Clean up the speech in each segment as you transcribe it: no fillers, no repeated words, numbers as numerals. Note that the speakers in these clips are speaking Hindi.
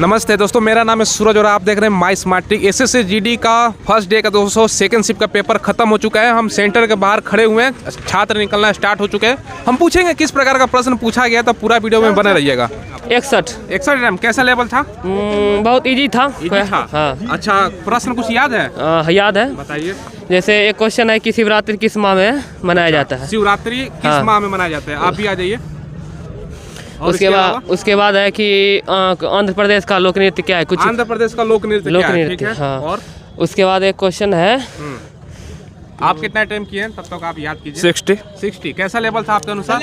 नमस्ते दोस्तों, मेरा नाम है सूरज और आप देख रहे हैं माई स्मार्ट ट्रिक। एसएससी जीडी का फर्स्ट डे का दोस्तों सेकंड शिफ्ट का पेपर खत्म हो चुका है। हम सेंटर के बाहर खड़े हुए हैं, छात्र निकलना स्टार्ट हो चुके हैं। हम पूछेंगे किस प्रकार का प्रश्न पूछा गया, तो पूरा वीडियो में बने रहिएगा। 61 रैम कैसा लेवल था? बहुत इजी था। हाँ। अच्छा, प्रश्न कुछ याद है? याद है, बताइए। जैसे एक क्वेश्चन है कि शिवरात्रि किस माह में मनाया जाता है? शिवरात्रि किस माह में मनाया जाता है? आप भी आ जाइए। उसके बाद है कि आंध्र प्रदेश का लोक नृत्य क्या है? कुछ आंध्र प्रदेश का लोक नृत्य। हाँ। और उसके बाद एक क्वेश्चन है, आप कितना टाइम किए हैं तब तक आप याद कीजिए। 60 कैसा लेवल था आपके अनुसार?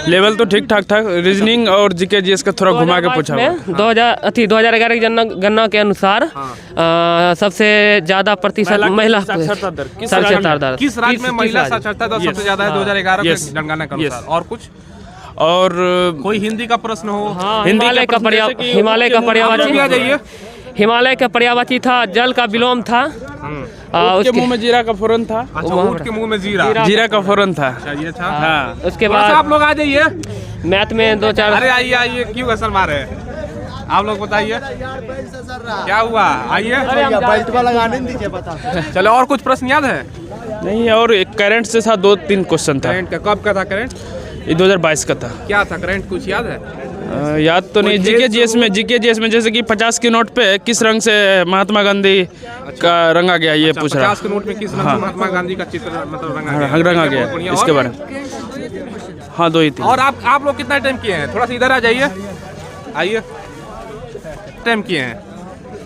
लेवल तो ठीक ठाक था। रीजनिंग और जीके जीएस का थोड़ा घुमा के पूछा। 2011 की जनगणना के अनुसार सबसे ज्यादा प्रतिशत महिला साक्षरता दर किस राज्य में महिला साक्षरता दर सबसे ज्यादा है? 2011 की जनगणना के अनुसार। और कुछ और कोई हिंदी का प्रश्न हो? हिमालय का पर्यायवाची था, जल का विलोम था। उसके मुंह में जीरा का फौरन था। अच्छा, ऊँट के मुंह में जीरा का फौरन था। ये था। हाँ। उसके बाद आप लोग आ जाइए। मैथ में 2-4। अरे आइए, क्यों असर मारे? आप लोग बताइए क्या हुआ? आइए, चलो। और कुछ प्रश्न याद है? नहीं, और एक करंट से था 2-3 क्वेश्चन था। करंट का कब का था? करंट ये 2022 का था। क्या था करंट, कुछ याद है? याद तो नहीं। जीके जीएस में जैसे कि 50 के नोट पे किस रंग से महात्मा गांधी का रंगा गया, ये पूछ रहा। 50 के नोट में किस रंग से महात्मा गांधी का चित्र मतलब रंगा गया, इसके बारे में। हाँ, 2 ही थी। और आप लोग कितना टाइम किए हैं? थोड़ा सा इधर आ जाइए। आइए, टाइम किए हैं?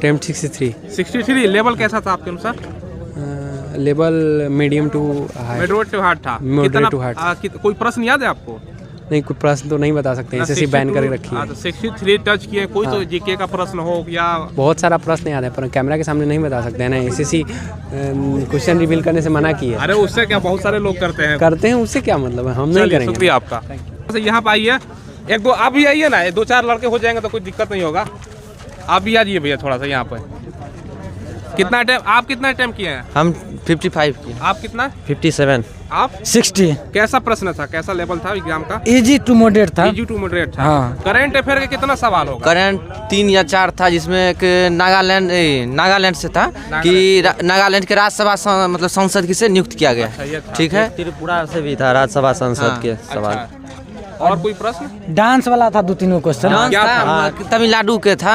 टाइम 63। लेवल कैसा था आपके अनुसार? लेवल मीडियम टू हार्ड था। Moderate to hard। कोई प्रश्न याद है आपको? नहीं, कोई प्रश्न तो नहीं बता सकते, एसएससी बैन करके रखी है। 63 टच किए। कोई तो जीके का प्रश्न हो या? बहुत सारा प्रश्न याद है, पर कैमरा के सामने नहीं बता सकते हैं ना। एसएससी क्वेश्चन रिवील करने से मना की है। अरे उससे क्या, बहुत सारे लोग करते हैं। उससे क्या मतलब है? हम नहीं करेंगे। शुक्रिया आपका। यहाँ पे आइए, 1-2 आप भी आइए ना। 2-4 लड़के हो जाएंगे तो कोई दिक्कत नहीं होगा। आप भी आ जाइए भैया थोड़ा सा यहाँ पे। कितना टाइम, आप कितना टाइम किए हैं? हम 55 किए। आप कितना? 57। आप 60। कैसा प्रश्न था, कैसा लेवल था एग्जाम का? इजी टू मॉडरेट था। हाँ। करंट अफेयर के कितना सवाल होगा? करंट 3 या 4 था, जिसमें एक नागालैंड से था कि नागालैंड के राज्यसभा मतलब सांसद किसे नियुक्त किया गया। ठीक है। त्रिपुरा से भी था राज्यसभा सांसद के सवाल। और कोई प्रश्न? डांस वाला था 2-3 क्वेश्चन। तमिलनाडु के था।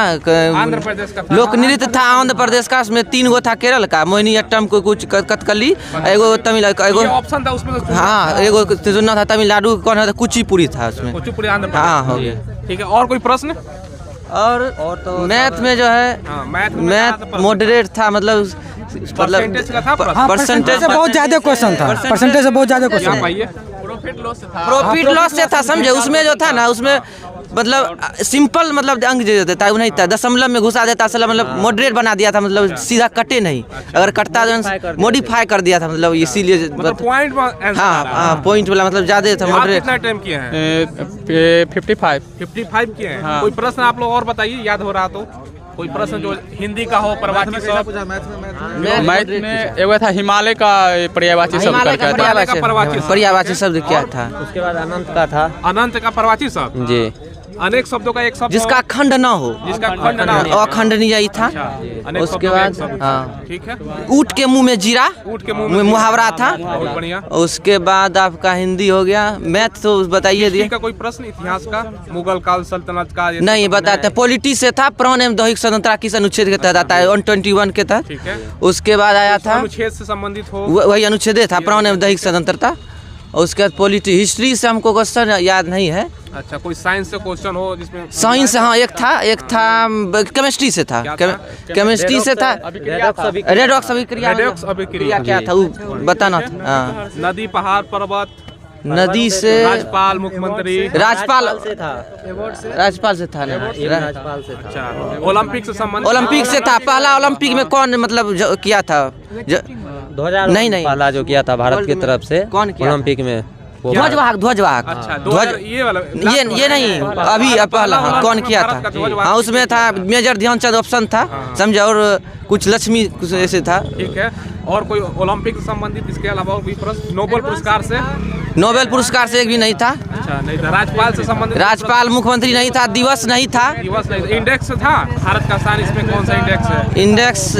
आंध्र प्रदेश का लोक नृत्य था आंध्र प्रदेश का, उसमें 3 गो था। केरल का मोहिनीअट्टम को कुछ कथकली, एगो तमिल, एगो ऑप्शन था उसमें। हाँ, एगो सुनना था तमिलनाडु कौन था, कुचिपुड़ी था उसमें। कुचिपुड़ी आंध्र प्रदेश। हाँ, हो गया। ठीक है। और कोई प्रश्न? और तो मैथ में जो है मैथ मॉडरेट था, मतलब परसेंटेज का था। परसेंटेज से बहुत ज्यादा क्वेश्चन था। परसेंटेज से बहुत ज्यादा क्वेश्चन। प्रॉफिट लॉस से था, समझे? उसमें जो था ना, उसमें मतलब सिंपल मतलब अंक जो देता है वो नहीं था, दशमलव में घुसा देता, मतलब मॉडरेट बना दिया था, मतलब सीधा कटे नहीं। अगर कटता तो मॉडिफाई कर दिया था, मतलब इसीलिए पॉइंट। हाँ, पॉइंट वाला मतलब ज्यादा था। मॉडरेट। कितना टाइम किए हैं? 55 किए हैं। कोई प्रश्न आप लोग और बताइए, याद हो रहा तो कोई प्रश्न जो हिंदी का हो, प्रवाची शब्द। मैथ में एगो था हिमालय का पर्यायवाची शब्द करके था। पर्यायवाची शब्द क्या था? उसके बाद अनंत का था। अनंत का प्रवाची शब्द जी। अनेक शब्दों का एक शब्द जिसका खंड ना हो, अखंडनीय था। उसके बाद हाँ, ठीक है। ऊँट के मुंह में जीरा, ऊँट के मुंह में मुहावरा था। बहुत बढ़िया। उसके बाद आपका हिंदी हो गया। मैथ तो बताइए दिए का कोई प्रश्न? इतिहास का, मुगल काल सल्तनत का नहीं बताते। पॉलिटी से था, प्राण एवं दैहिक स्वतंत्रता किस अनुच्छेद के तहत आता है? 121 के तहत। ठीक है। उसके बाद आया था अनुच्छेद से संबंधित हो, वही अनुच्छेद था, प्राण एवं दैहिक स्वतंत्रता। और उसके बाद पॉलिटी, हिस्ट्री से हमको क्वेश्चन याद नहीं है। अच्छा, कोई साइंस से क्वेश्चन हो जिसमें? साइंस हाँ, एक था केमिस्ट्री से था। केमिस्ट्री से था रेडॉक्स अभिक्रिया क्या था वो बताना था। नदी, पहाड़, पर्वत। नदी से राज्यपाल, मुख्यमंत्री। राज्यपाल से था ना। अच्छा, ओलंपिक से संबंधित? ओलंपिक से था। पहला ओलंपिक में कौन मतलब किया था? 2000 नहीं पहला जो किया था भारत की तरफ से कौन किया ओलंपिक में? ध्वजवाहक। अच्छा, ये वाला ये नहीं, अभी पहला कौन किया था? हाँ, उसमें था मेजर ध्यानचंद ऑप्शन था, समझे? और कुछ लक्ष्मी कुछ ऐसे था। ठीक है। और कोई ओलंपिक से संबंधित इसके अलावा कोई प्रश्न? नोबेल पुरस्कार से नोबेल पुरस्कार से एक भी नहीं था। अच्छा नहीं था। राज्यपाल से संबंधित राज्यपाल, मुख्यमंत्री नहीं था, दिवस नहीं था। दिवस नहीं, इंडेक्स था भारत का स्थान, इसमें कौन सा इंडेक्स है? इंडेक्स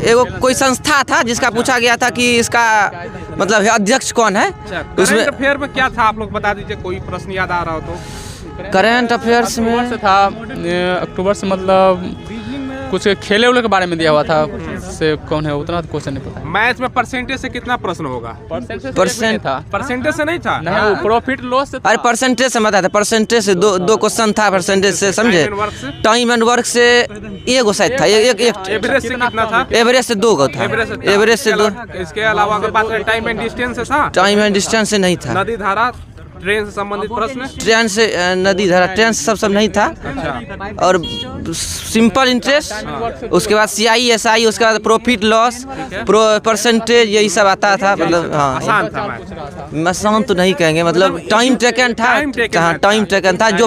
एगो कोई संस्था था जिसका पूछा गया था कि इसका मतलब अध्यक्ष कौन है। उसमें अफेयर में क्या था आप लोग बता दीजिए, कोई प्रश्न याद आ रहा हो तो। करंट अफेयर्स में से था अक्टूबर से, मतलब कुछ खेले उले के बारे में दिया हुआ था, से कौन है उतना क्वेश्चन नहीं पता। मैथ में परसेंटेज से कितना प्रश्न होगा? परसेंट था, परसेंटेज से नहीं था। नहीं, वो प्रॉफिट लॉस से था। अरे परसेंटेज से मत आता, परसेंटेज से दो क्वेश्चन था परसेंटेज से, समझे। टाइम एंड वर्क से एगो शायद था, एक एवरेज से कितना था? एवरेज से 2 गो था, एवरेज से 2। इसके अलावा अगर बात करें टाइम एंड डिस्टेंस से था? टाइम एंड डिस्टेंस से नहीं था। नदी धारा, ट्रेन से संबंधित प्रश्न? ट्रेन से नदी धारा, ट्रेन से सब नहीं था। और सिंपल इंटरेस्ट, उसके बाद CISI, उसके बाद प्रॉफिट लॉस, परसेंटेज, यही सब आता था। मतलब हाँ आसान था मैथ। आसान तो नहीं कहेंगे, मतलब टाइम टेकन था। हाँ टाइम टेकन था, जो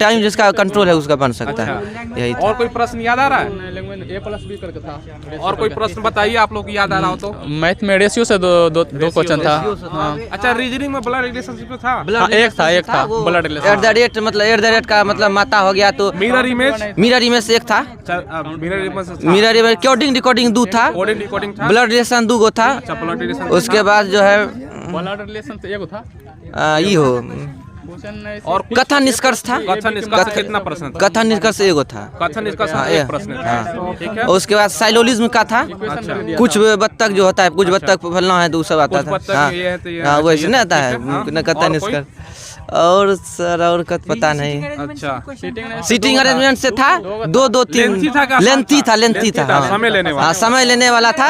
टाइम जिसका कंट्रोल है उसका बन सकता है, यही था। और कोई प्रश्न याद आ रहा है? A+B करके था। और कोई प्रश्न बताइए आप लोग याद आ रहा हो तो। मैथ में रेशियो से दो क्वेश्चन था। हाँ। अच्छा रीजनिंग में ब्लड रिलेशनशिप था? हाँ, एक था blood relation. At the rate का मतलब माता हो गया तो मिरर इमेज, मिरर इमेज एक था। Mirror image, mirror image recording 2 था। रिकॉर्डिंग था। ब्लड रिलेशन 2 गो था। अच्छा ब्लड रिलेशन। उसके बाद जो है ब्लड रिलेशन तो एक था। ये हो और कथन निष्कर्ष था। कथन निष्कर्ष कितना प्रश्न था? कथन निष्कर्ष एगो था। कथन निष्कर्ष एक प्रश्न था। ठीक है। उसके बाद साइलोलिज्म का था। अच्छा। कुछ बत्तख जो होता है, कुछ बत्तख फलना है तो सब आता था। हाँ वैसे नहीं आता है कथन निष्कर्ष। और सर और पता नहीं। अच्छा सीटिंग अरेंजमेंट से था। 2-3 लेंथी था। समय लेने वाला। हाँ समय लेने वाला था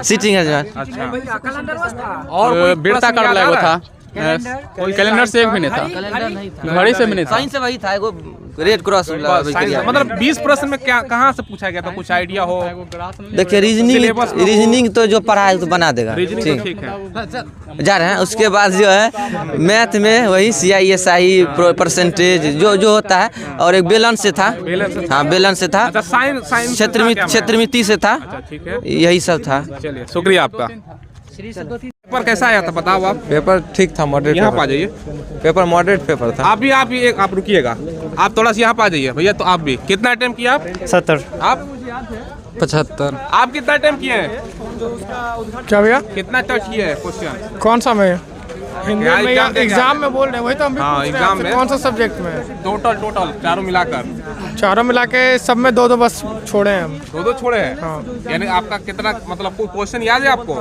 सीटिंग अरेंजमेंट। अच्छा और बिरता कर लागो था। कैलेंडर से एक भी नहीं था, घड़ी से भी नहीं था। साइंस से वही था, एगो रेड क्रॉस मतलब 20 प्रश्न में क्या कहाँ से पूछा गया था, कुछ आइडिया हो? देखिए रीजनिंग तो जो पढ़ा है तो बना देगा। रीजनिंग ठीक है। जा रहे हैं। उसके बाद जो है मैथ में वही CISI परसेंटेज जो होता है, और एक बैलेंस से था। हाँ बैलेंस से था। क्षेत्रमिति से था। ठीक है, यही सब था। चलिए शुक्रिया आपका। पेपर कैसा आया था बताओ आप? पेपर ठीक था, मॉडरेट। यहाँ पे आ जाइए। पेपर मॉडरेट पेपर था। आप भी आप रुकिएगा, आप थोड़ा सा यहाँ पे आ जाइए भैया। तो आप भी कितना अटेम्प्ट किया आप? 70। आप 75। आप कितना अटेम्प्ट किए हैं? क्या भैया? कितना टच किए हैं क्वेश्चन? कौन सा में? हिंदी क्या में या एग्जाम एग्जाम में बोल रहे हैं? वही तो हम भी हाँ, पूछ रहे हैं एग्जाम आपसे, में। कौन सा सब्जेक्ट में? टोटल चारों मिलाकर? चारों मिला के सब में 2-2 बस छोड़े हैं हम। 2 छोड़े हैं। हाँ। यानी आपका कितना मतलब कोई क्वेश्चन याद है आपको?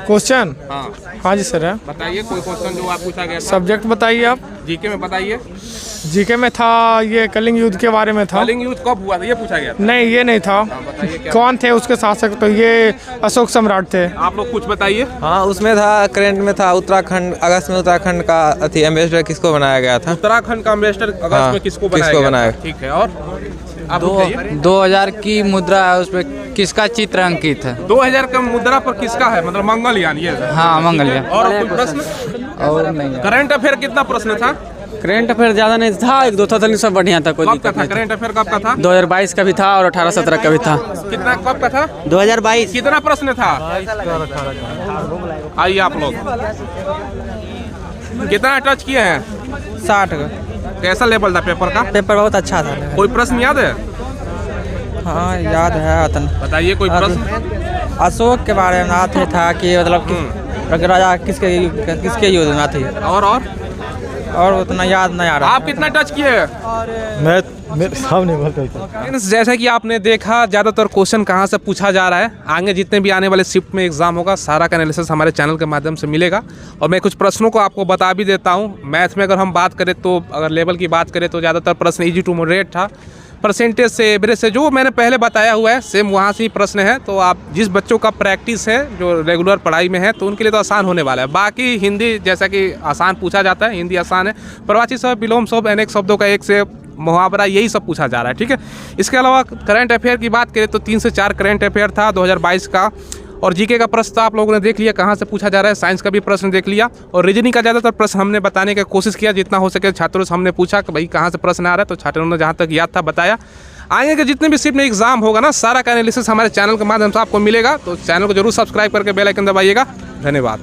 क्वेश्चन? हाँ हाँ जी सर है। बताइए कोई क्वेश्चन जो आप पूछा गया था। सब्जेक्ट बताइए आप। जीके में बताइए। जीके में था ये कलिंग युद्ध के बारे में था। कलिंग युद्ध कब हुआ था ये पूछा गया था? नहीं ये नहीं था। बताइए क्या? कौन थे उसके शासक? तो ये अशोक सम्राट थे। आप लोग कुछ बताइए। हाँ उसमें था, करंट में था उत्तराखंड, अगस्त में उत्तराखंड का एम्बेसडर किसको बनाया गया था? उत्तराखंड का एम्बेसडर अगस्त हाँ, में किसको किसको बनाया बनाया? गया था? ठीक है। और आप बताइए। 2000 की मुद्रा है, उस पर किसका चित्र अंकित है? 2000 का मुद्रा पर किसका है? मतलब मंगलयान ये है। हाँ मंगलयान। और कोई प्रश्न? और नहीं। करंट अफेयर कितना प्रश्न था? करंट अफेयर ज़्यादा नहीं था, 1-2 था, तो सब बढ़िया था, कोई कब का दिक्कत था नहीं था। Current affair? कब का था? 2022 का भी था और 18-17 का भी था। कितना कब का था? 2022। कितना प्रश्न था? आइए आप लोग कितना टच किए हैं? 60 का। कैसा लेवल था पेपर का? पेपर बहुत अच्छा था। कोई प्रश्न याद है? हाँ याद है। बताइए कोई प्रश्न। अशोक के बारे में बात में था कि मतलब राजा किसके युद्ध में थे, और उतना याद नहीं आ रहा। आप कितना टच किए? मेरे सामने बोलते। जैसा कि आपने देखा ज़्यादातर क्वेश्चन कहाँ से पूछा जा रहा है। आगे जितने भी आने वाले शिफ्ट में एग्जाम होगा सारा का एनालिसिस हमारे चैनल के माध्यम से मिलेगा। और मैं कुछ प्रश्नों को आपको बता भी देता हूँ। मैथ में अगर हम बात करें तो अगर लेवल की बात करें तो ज़्यादातर प्रश्न इजी टू मॉडरेट था। परसेंटेज से, एवरेज से, जो मैंने पहले बताया हुआ है सेम वहाँ से ही प्रश्न है। तो आप जिस बच्चों का प्रैक्टिस है, जो रेगुलर पढ़ाई में है, तो उनके लिए तो आसान होने वाला है। बाकी हिंदी जैसा कि आसान पूछा जाता है, हिंदी आसान है। प्रवाची शब्द, विलोम शब्द, अनेक शब्दों का एक से मुहावरा, यही सब पूछा जा रहा है। ठीक है। इसके अलावा करंट अफेयर की बात करें तो 3 से 4 करंट अफेयर था 2022 का। और जीके का प्रश्न आप लोगों ने देख लिया कहाँ से पूछा जा रहा है। साइंस का भी प्रश्न देख लिया। और रीजनिंग का ज़्यादातर प्रश्न हमने बताने की कोशिश किया जितना हो सके। छात्रों से हमने पूछा कि भाई कहाँ से प्रश्न आ रहा है, तो छात्रों ने जहाँ तक याद था बताया। आगे के जितने भी शिफ्ट में एग्जाम होगा ना, सारा का एनालिसिस हमारे चैनल के माध्यम से आपको मिलेगा। तो चैनल को जरूर सब्सक्राइब करके बेल आइकन दबाइएगा। धन्यवाद।